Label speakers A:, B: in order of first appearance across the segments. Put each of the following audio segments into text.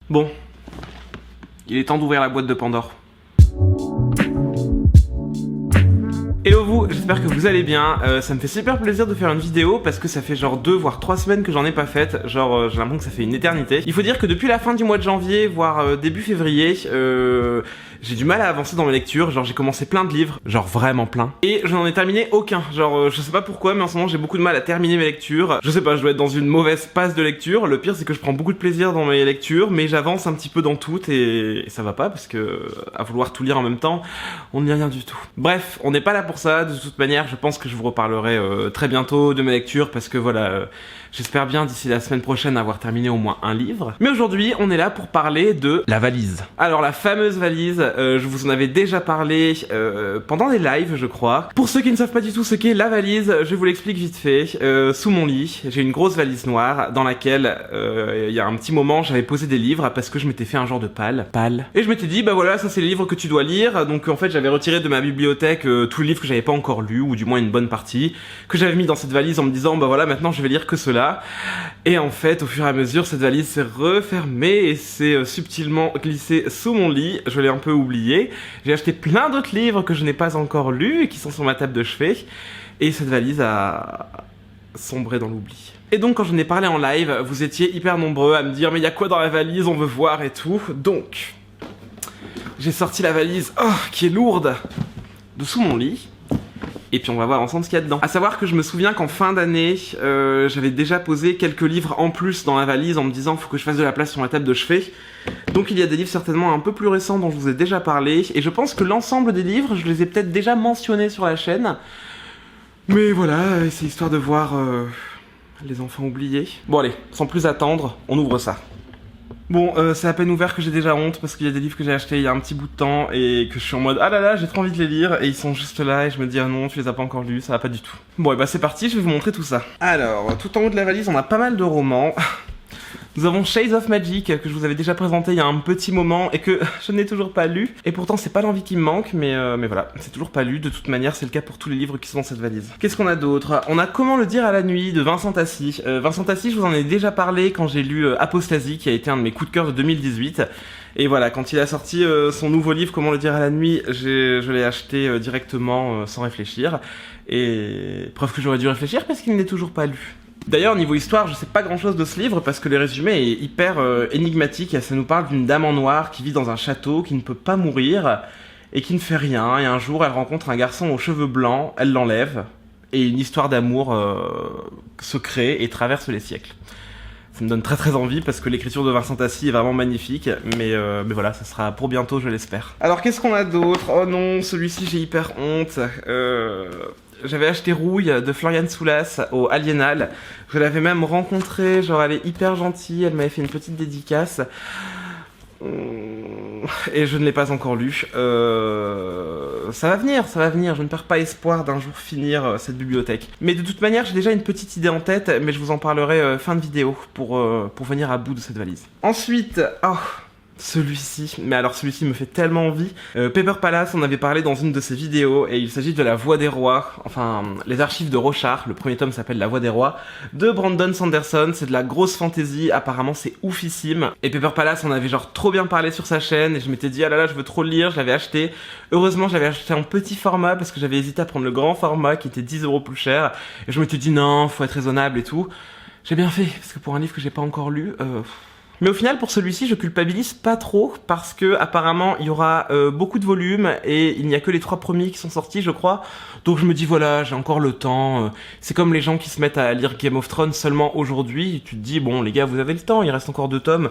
A: Bon, il est temps d'ouvrir la boîte de Pandore. Hello vous, j'espère que vous allez bien, ça me fait super plaisir de faire une vidéo parce que ça fait genre 2 voire 3 semaines que j'en ai pas faite, genre j'ai l'impression que ça fait une éternité. Il faut dire que depuis la fin du mois de janvier, voire début février, j'ai du mal à avancer dans mes lectures, genre j'ai commencé plein de livres, genre vraiment plein, et je n'en ai terminé aucun, genre je sais pas pourquoi mais en ce moment j'ai beaucoup de mal à terminer mes lectures, je sais pas, je dois être dans une mauvaise passe de lecture, le pire c'est que je prends beaucoup de plaisir dans mes lectures, mais j'avance un petit peu dans toutes et ça va pas parce que à vouloir tout lire en même temps, on n'y a rien du tout. Bref, on n'est pas là pour ça, de toute manière je pense que je vous reparlerai très bientôt de mes lectures parce que voilà, j'espère bien d'ici la semaine prochaine avoir terminé au moins un livre. Mais aujourd'hui on est là pour parler de la valise. Alors la fameuse valise, je vous en avais déjà parlé pendant des lives je crois. Pour ceux qui ne savent pas du tout ce qu'est la valise, je vous l'explique vite fait. Sous mon lit, j'ai une grosse valise noire dans laquelle il y a un petit moment j'avais posé des livres parce que je m'étais fait un genre de palle. Et je m'étais dit bah voilà, ça c'est les livres que tu dois lire. Donc en fait j'avais retiré de ma bibliothèque tous les livres que j'avais pas encore lus, ou du moins une bonne partie, que j'avais mis dans cette valise en me disant bah voilà, maintenant je vais lire que cela. Et en fait au fur et à mesure cette valise s'est refermée et s'est subtilement glissée sous mon lit. Je l'ai un peu oublié. J'ai acheté plein d'autres livres que je n'ai pas encore lus et qui sont sur ma table de chevet. Et cette valise a sombré dans l'oubli. Et donc quand je n'ai parlé en live, vous étiez hyper nombreux à me dire mais il y a quoi dans la valise, on veut voir et tout. Donc j'ai sorti la valise, qui est lourde, de sous mon lit. Et puis on va voir ensemble ce qu'il y a dedans. A savoir que je me souviens qu'en fin d'année, j'avais déjà posé quelques livres en plus dans la valise en me disant faut que je fasse de la place sur la table de chevet. Donc il y a des livres certainement un peu plus récents dont je vous ai déjà parlé. Et je pense que l'ensemble des livres, je les ai peut-être déjà mentionnés sur la chaîne. Mais voilà, c'est histoire de voir les enfants oubliés. Bon allez, sans plus attendre, on ouvre ça. Bon, c'est à peine ouvert que j'ai déjà honte parce qu'il y a des livres que j'ai achetés il y a un petit bout de temps et que je suis en mode ah là là, j'ai trop envie de les lire et ils sont juste là et je me dis ah non, tu les as pas encore lus, ça va pas du tout. Bon et bah c'est parti, je vais vous montrer tout ça. Alors, tout en haut de la valise, on a pas mal de romans. Nous avons Shades of Magic que je vous avais déjà présenté il y a un petit moment et que je n'ai toujours pas lu. Et pourtant c'est pas l'envie qui me manque mais voilà, c'est toujours pas lu. De toute manière c'est le cas pour tous les livres qui sont dans cette valise. Qu'est-ce qu'on a d'autre? On a Comment le dire à la nuit de Vincent Tassi. Vincent Tassi, je vous en ai déjà parlé quand j'ai lu Apostasie qui a été un de mes coups de cœur de 2018. Et voilà, quand il a sorti son nouveau livre Comment le dire à la nuit, je l'ai acheté directement sans réfléchir. Et preuve que j'aurais dû réfléchir parce qu'il n'est toujours pas lu. D'ailleurs, niveau histoire, je sais pas grand chose de ce livre parce que le résumé est hyper énigmatique. Ça nous parle d'une dame en noir qui vit dans un château, qui ne peut pas mourir et qui ne fait rien. Et un jour, elle rencontre un garçon aux cheveux blancs, elle l'enlève et une histoire d'amour se crée et traverse les siècles. Ça me donne très très envie parce que l'écriture de Vincent Tassi est vraiment magnifique, mais voilà, ça sera pour bientôt, je l'espère. Alors qu'est-ce qu'on a d'autre? Oh non, celui-ci j'ai hyper honte. J'avais acheté Rouille de Floriane Soulas au Aliénal. Je l'avais même rencontrée, genre elle est hyper gentille, elle m'avait fait une petite dédicace. Et je ne l'ai pas encore lu. Ça va venir, je ne perds pas espoir d'un jour finir cette bibliothèque. Mais de toute manière, j'ai déjà une petite idée en tête, mais je vous en parlerai fin de vidéo pour venir à bout de cette valise. Ensuite, celui-ci, mais alors celui-ci me fait tellement envie. Paper Palace, on avait parlé dans une de ses vidéos, et il s'agit de La Voix des Rois, enfin, les archives de Rochard, le premier tome s'appelle La Voix des Rois, de Brandon Sanderson, c'est de la grosse fantasy, apparemment c'est oufissime. Et Paper Palace, on avait genre trop bien parlé sur sa chaîne, et je m'étais dit, ah là là, je veux trop le lire, je l'avais acheté. Heureusement, j'avais acheté en petit format, parce que j'avais hésité à prendre le grand format, qui était 10 € plus cher, et je m'étais dit, non, faut être raisonnable et tout. J'ai bien fait, parce que pour un livre que j'ai pas encore lu, mais au final, pour celui-ci, je culpabilise pas trop parce que apparemment il y aura beaucoup de volumes et il n'y a que les 3 premiers qui sont sortis, je crois. Donc je me dis voilà, j'ai encore le temps. C'est comme les gens qui se mettent à lire Game of Thrones seulement aujourd'hui. Tu te dis bon les gars, vous avez le temps, il reste encore 2 tomes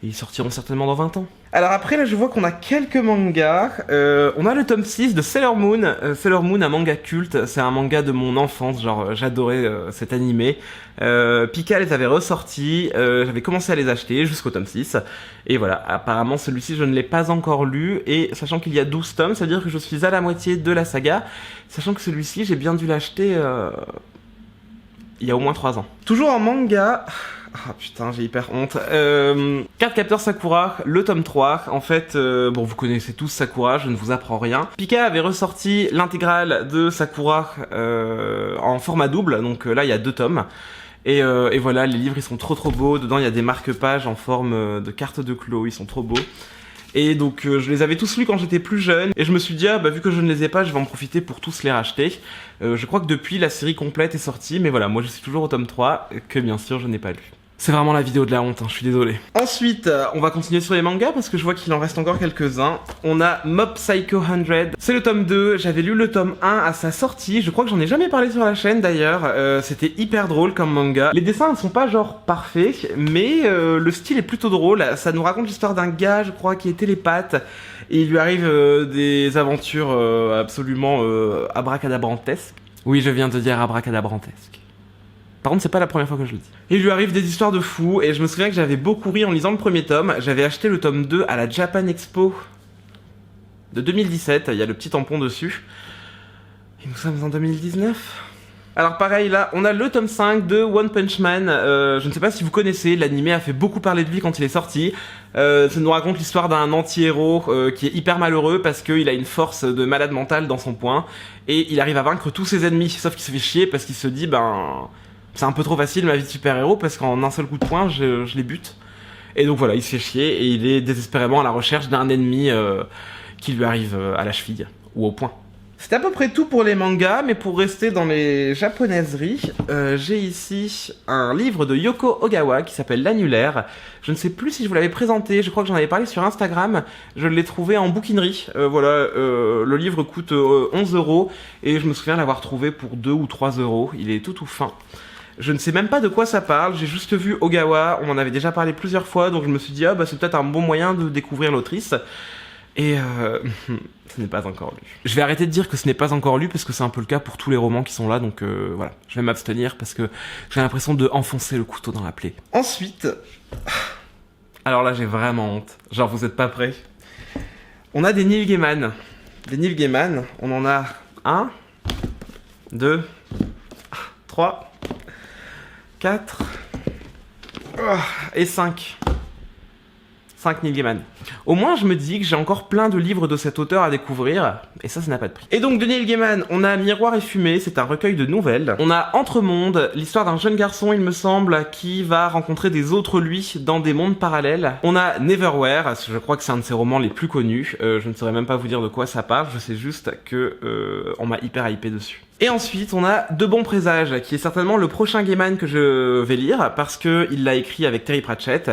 A: et ils sortiront certainement dans 20 ans. Alors après là, je vois qu'on a quelques mangas. On a le tome 6 de Sailor Moon. Sailor Moon, un manga culte. C'est un manga de mon enfance. Genre j'adorais cet animé. Pika les avait ressortis. J'avais commencé à les acheter jusqu'au tome 6. Et voilà, apparemment celui-ci je ne l'ai pas encore lu. Et sachant qu'il y a 12 tomes, ça veut dire que je suis à la moitié de la saga. Sachant que celui-ci, j'ai bien dû l'acheter il y a au moins 3 ans. Toujours en manga. Ah putain, j'ai hyper honte. Cardcaptor Sakura, le tome 3. En fait, bon, vous connaissez tous Sakura, je ne vous apprends rien. Pika avait ressorti l'intégrale de Sakura en format double, donc là il y a 2 tomes. Et voilà, les livres ils sont trop beaux. Dedans il y a des marque-pages en forme de cartes de clos, ils sont trop beaux. Et donc je les avais tous lus quand j'étais plus jeune, et je me suis dit, ah bah vu que je ne les ai pas, je vais en profiter pour tous les racheter. Je crois que depuis, la série complète est sortie, mais voilà, moi je suis toujours au tome 3, que bien sûr je n'ai pas lu. C'est vraiment la vidéo de la honte, hein, je suis désolé. Ensuite, on va continuer sur les mangas, parce que je vois qu'il en reste encore quelques-uns. On a Mob Psycho 100, c'est le tome 2, j'avais lu le tome 1 à sa sortie, je crois que j'en ai jamais parlé sur la chaîne d'ailleurs, c'était hyper drôle comme manga. Les dessins ne sont pas genre parfaits, mais le style est plutôt drôle, ça nous raconte l'histoire d'un gars, je crois, qui est télépathe, et il lui arrive des aventures absolument abracadabrantesques. Oui, je viens de dire abracadabrantesques. Par contre, c'est pas la première fois que je le dis. Il lui arrive des histoires de fous, et je me souviens que j'avais beaucoup ri en lisant le premier tome. J'avais acheté le tome 2 à la Japan Expo de 2017, il y a le petit tampon dessus. Et nous sommes en 2019. Alors pareil, là, on a le tome 5 de One Punch Man. Je ne sais pas si vous connaissez, l'anime a fait beaucoup parler de lui quand il est sorti. Ça nous raconte l'histoire d'un anti-héros qui est hyper malheureux parce qu'il a une force de malade mental dans son poing. Et il arrive à vaincre tous ses ennemis, sauf qu'il se fait chier parce qu'il se dit, c'est un peu trop facile ma vie de super-héros parce qu'en un seul coup de poing, je les bute. Et donc voilà, il se fait chier et il est désespérément à la recherche d'un ennemi qui lui arrive à la cheville ou au poing. C'est à peu près tout pour les mangas, mais pour rester dans les japonaiseries, j'ai ici un livre de Yoko Ogawa qui s'appelle L'Annulaire. Je ne sais plus si je vous l'avais présenté, je crois que j'en avais parlé sur Instagram, je l'ai trouvé en bouquinerie. Le livre coûte 11 € et je me souviens l'avoir trouvé pour 2 ou 3 €, il est tout fin. Je ne sais même pas de quoi ça parle, j'ai juste vu Ogawa, on en avait déjà parlé plusieurs fois, donc je me suis dit, c'est peut-être un bon moyen de découvrir l'autrice. Et ce n'est pas encore lu. Je vais arrêter de dire que ce n'est pas encore lu parce que c'est un peu le cas pour tous les romans qui sont là, donc voilà, je vais m'abstenir parce que j'ai l'impression de enfoncer le couteau dans la plaie. Ensuite, alors là j'ai vraiment honte, genre vous êtes pas prêts. On a des Neil Gaiman. Des Neil Gaiman, on en a 1, 2, 3, 4 et 5. 5 Neil Gaiman. Au moins, je me dis que j'ai encore plein de livres de cet auteur à découvrir, et ça n'a pas de prix. Et donc, de Neil Gaiman, on a Miroir et Fumée, c'est un recueil de nouvelles. On a Entre Mondes, l'histoire d'un jeune garçon, il me semble, qui va rencontrer des autres lui dans des mondes parallèles. On a Neverwhere, je crois que c'est un de ses romans les plus connus. Je ne saurais même pas vous dire de quoi ça parle, je sais juste que on m'a hyper hypé dessus. Et ensuite, on a De Bons Présages, qui est certainement le prochain Gaiman que je vais lire, parce que il l'a écrit avec Terry Pratchett.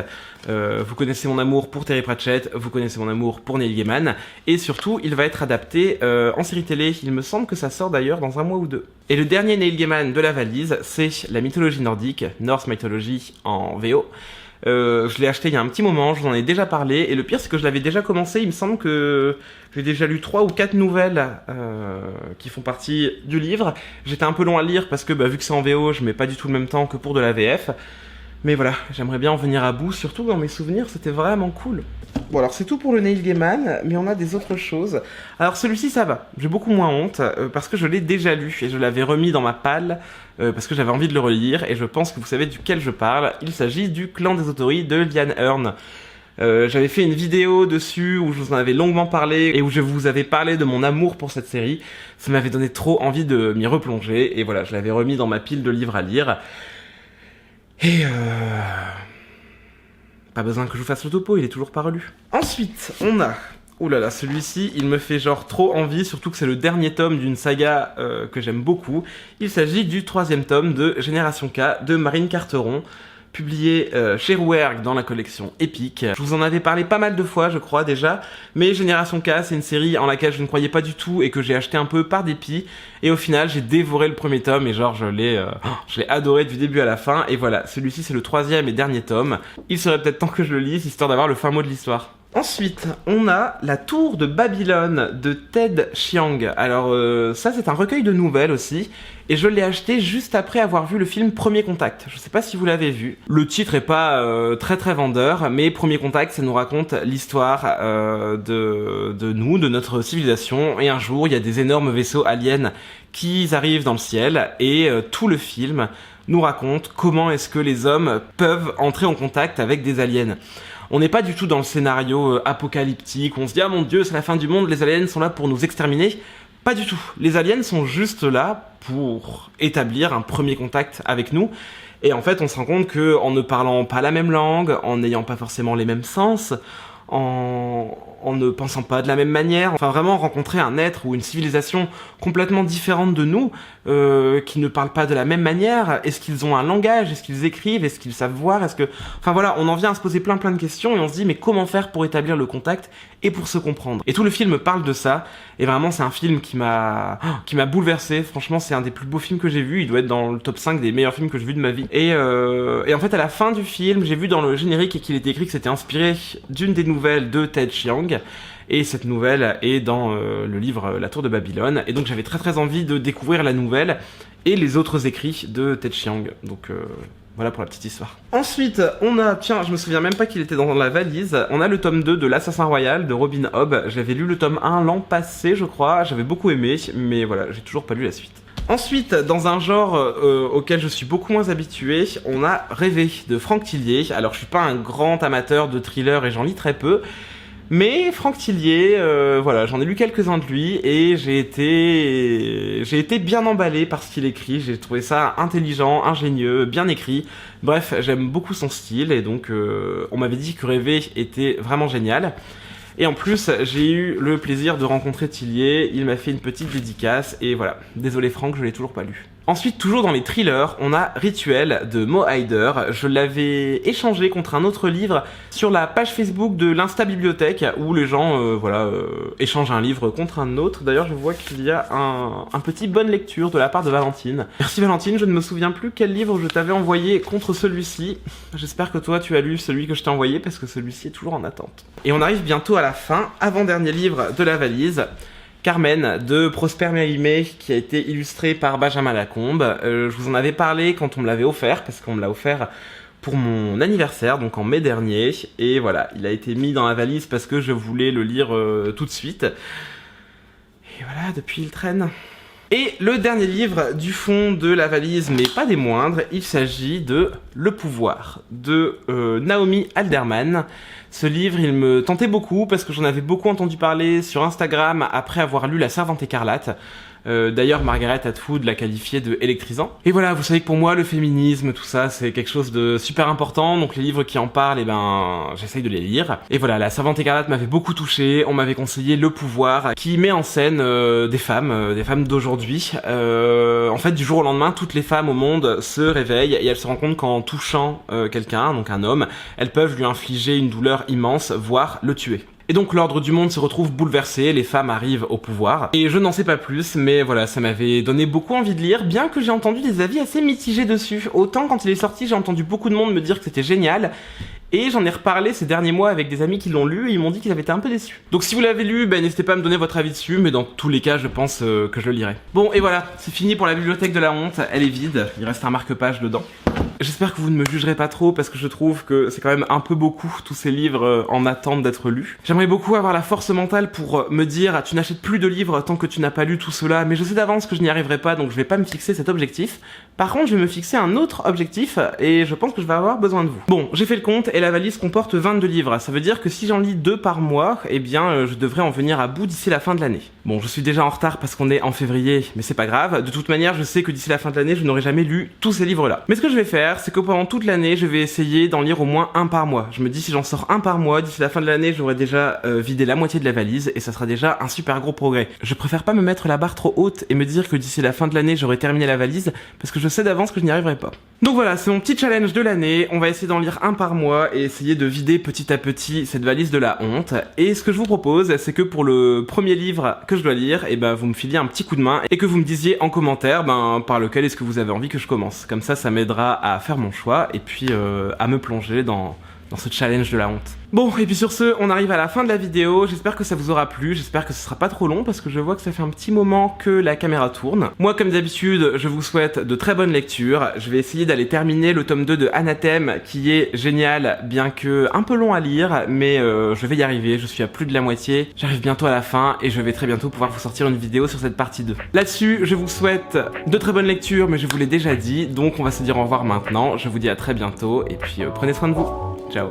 A: Vous connaissez mon amour pour Terry Pratchett, vous connaissez mon amour pour Neil Gaiman, et surtout, il va être adapté en série télé. Il me semble que ça sort d'ailleurs dans 1 mois ou 2. Et le dernier Neil Gaiman de la valise, c'est la mythologie nordique, Norse Mythology en VO. Je l'ai acheté il y a un petit moment, je vous en ai déjà parlé, et le pire c'est que je l'avais déjà commencé, il me semble que j'ai déjà lu 3 ou 4 nouvelles qui font partie du livre. J'étais un peu long à lire parce que vu que c'est en VO, je mets pas du tout le même temps que pour de la VF. Mais voilà, j'aimerais bien en venir à bout, surtout dans mes souvenirs, c'était vraiment cool. Bon alors c'est tout pour le Neil Gaiman, mais on a des autres choses. Alors celui-ci ça va, j'ai beaucoup moins honte, parce que je l'ai déjà lu, et je l'avais remis dans ma palle, parce que j'avais envie de le relire, et je pense que vous savez duquel je parle. Il s'agit du Clan des Autori de Liane Hearn. J'avais fait une vidéo dessus où je vous en avais longuement parlé, et où je vous avais parlé de mon amour pour cette série. Ça m'avait donné trop envie de m'y replonger, et voilà, je l'avais remis dans ma pile de livres à lire. Et pas besoin que je vous fasse le topo, il est toujours pas relu. Ensuite, on a... Ouh là là, celui-ci, il me fait genre trop envie, surtout que c'est le dernier tome d'une saga que j'aime beaucoup. Il s'agit du 3e tome de Génération K de Marine Carteron, publié chez Rouergue dans la collection Epic. Je vous en avais parlé pas mal de fois, je crois, déjà, mais Génération K, c'est une série en laquelle je ne croyais pas du tout et que j'ai acheté un peu par dépit, et au final, j'ai dévoré le premier tome, et genre, je l'ai adoré du début à la fin, et voilà, celui-ci, c'est le 3e et dernier tome. Il serait peut-être temps que je le lise, histoire d'avoir le fin mot de l'histoire. Ensuite, on a La Tour de Babylone de Ted Chiang. Alors ça, c'est un recueil de nouvelles aussi, et je l'ai acheté juste après avoir vu le film Premier Contact. Je sais pas si vous l'avez vu. Le titre est pas très vendeur, mais Premier Contact, ça nous raconte l'histoire de nous, de notre civilisation, et un jour, il y a des énormes vaisseaux aliens qui arrivent dans le ciel, et tout le film nous raconte comment est-ce que les hommes peuvent entrer en contact avec des aliens. On n'est pas du tout dans le scénario apocalyptique, on se dit « Ah mon Dieu, c'est la fin du monde, les aliens sont là pour nous exterminer ». Pas du tout. Les aliens sont juste là pour établir un premier contact avec nous. Et en fait, on se rend compte que en ne parlant pas la même langue, en n'ayant pas forcément les mêmes sens, en ne pensant pas de la même manière, enfin vraiment rencontrer un être ou une civilisation complètement différente de nous, qui ne parlent pas de la même manière. Est-ce qu'ils ont un langage? Est-ce qu'ils écrivent? Est-ce qu'ils savent voir? Est-ce que... Enfin voilà, on en vient à se poser plein de questions et on se dit mais comment faire pour établir le contact et pour se comprendre? Et tout le film parle de ça, et vraiment c'est un film qui m'a bouleversé. Franchement c'est un des plus beaux films que j'ai vu, il doit être dans le top 5 des meilleurs films que j'ai vu de ma vie. Et en fait à la fin du film, j'ai vu dans le générique qu'il était écrit que c'était inspiré d'une des nouvelles de Ted Chiang. Et cette nouvelle est dans le livre La Tour de Babylone, et donc j'avais très envie de découvrir la nouvelle et les autres écrits de Ted Chiang, donc voilà pour la petite histoire. Ensuite, on a, tiens, je me souviens même pas qu'il était dans la valise, on a le tome 2 de l'Assassin Royal de Robin Hobb. J'avais lu le tome 1 l'an passé je crois, j'avais beaucoup aimé, mais voilà, j'ai toujours pas lu la suite. Ensuite, dans un genre auquel je suis beaucoup moins habitué, on a Rêver de Franck Tillier. Alors je suis pas un grand amateur de thriller et j'en lis très peu, mais Franck Tillier, voilà, j'en ai lu quelques-uns de lui et j'ai été bien emballé par ce qu'il écrit. J'ai trouvé ça intelligent, ingénieux, bien écrit. Bref, j'aime beaucoup son style et donc on m'avait dit que Rêver était vraiment génial. Et en plus, j'ai eu le plaisir de rencontrer Tillier, il m'a fait une petite dédicace et voilà. Désolé Franck, je l'ai toujours pas lu. Ensuite, toujours dans les thrillers, on a Rituel de Mo Hayder. Je l'avais échangé contre un autre livre sur la page Facebook de l'Insta Bibliothèque où les gens échangent un livre contre un autre. D'ailleurs, je vois qu'il y a un petit bonne lecture de la part de Valentine. Merci Valentine, je ne me souviens plus quel livre je t'avais envoyé contre celui-ci. J'espère que toi tu as lu celui que je t'ai envoyé parce que celui-ci est toujours en attente. Et on arrive bientôt à la fin, avant-dernier livre de la valise. Carmen de Prosper Mérimée, qui a été illustré par Benjamin Lacombe. Je vous en avais parlé quand on me l'avait offert, parce qu'on me l'a offert pour mon anniversaire, donc en mai dernier. Et voilà, il a été mis dans la valise parce que je voulais le lire tout de suite. Et voilà, depuis il traîne. Et le dernier livre du fond de la valise, mais pas des moindres, il s'agit de Le Pouvoir, de Naomi Alderman. Ce livre, il me tentait beaucoup parce que j'en avais beaucoup entendu parler sur Instagram après avoir lu La Servante écarlate. D'ailleurs, Margaret Atwood l'a qualifié de électrisant. Et voilà, vous savez que pour moi, le féminisme, tout ça, c'est quelque chose de super important. Donc les livres qui en parlent, j'essaye de les lire. Et voilà, La Servante écarlate m'avait beaucoup touché. On m'avait conseillé Le Pouvoir, qui met en scène des femmes d'aujourd'hui. En fait, du jour au lendemain, toutes les femmes au monde se réveillent et elles se rendent compte qu'en touchant quelqu'un, donc un homme, elles peuvent lui infliger une douleur immense, voire le tuer. Et donc l'ordre du monde se retrouve bouleversé, les femmes arrivent au pouvoir. Et je n'en sais pas plus, mais voilà, ça m'avait donné beaucoup envie de lire, bien que j'ai entendu des avis assez mitigés dessus. Autant quand il est sorti, j'ai entendu beaucoup de monde me dire que c'était génial, et j'en ai reparlé ces derniers mois avec des amis qui l'ont lu, et ils m'ont dit qu'ils avaient été un peu déçus. Donc si vous l'avez lu, n'hésitez pas à me donner votre avis dessus, mais dans tous les cas, je pense que je le lirai. Bon, et voilà, c'est fini pour la bibliothèque de la honte, elle est vide, il reste un marque-page dedans. J'espère que vous ne me jugerez pas trop parce que je trouve que c'est quand même un peu beaucoup tous ces livres en attente d'être lus. J'aimerais beaucoup avoir la force mentale pour me dire tu n'achètes plus de livres tant que tu n'as pas lu tout cela, mais je sais d'avance que je n'y arriverai pas donc je vais pas me fixer cet objectif. Par contre je vais me fixer un autre objectif et je pense que je vais avoir besoin de vous. Bon, j'ai fait le compte et la valise comporte 22 livres. Ça veut dire que si j'en lis 2 par mois, eh bien je devrais en venir à bout d'ici la fin de l'année. Bon, je suis déjà en retard parce qu'on est en février, mais c'est pas grave. De toute manière, je sais que d'ici la fin de l'année, je n'aurai jamais lu tous ces livres-là. Mais ce que je vais faire, c'est que pendant toute l'année, je vais essayer d'en lire au moins un par mois. Je me dis si j'en sors un par mois, d'ici la fin de l'année, j'aurai déjà vidé la moitié de la valise et ça sera déjà un super gros progrès. Je préfère pas me mettre la barre trop haute et me dire que d'ici la fin de l'année, j'aurai terminé la valise parce que je sais d'avance que je n'y arriverai pas. Donc voilà, c'est mon petit challenge de l'année. On va essayer d'en lire un par mois et essayer de vider petit à petit cette valise de la honte. Et ce que je vous propose, c'est que pour le premier livre que je dois lire, vous me filiez un petit coup de main et que vous me disiez en commentaire par lequel est-ce que vous avez envie que je commence. Comme ça, ça m'aidera à faire mon choix et puis à me plonger dans ce challenge de la honte. Bon, et puis sur ce, on arrive à la fin de la vidéo, j'espère que ça vous aura plu, j'espère que ce sera pas trop long parce que je vois que ça fait un petit moment que la caméra tourne. Moi, comme d'habitude, je vous souhaite de très bonnes lectures, je vais essayer d'aller terminer le tome 2 de Anathème qui est génial, bien que un peu long à lire, mais je vais y arriver, je suis à plus de la moitié, j'arrive bientôt à la fin et je vais très bientôt pouvoir vous sortir une vidéo sur cette partie 2. Là-dessus, je vous souhaite de très bonnes lectures, mais je vous l'ai déjà dit, donc on va se dire au revoir maintenant, je vous dis à très bientôt et puis prenez soin de vous. Ciao.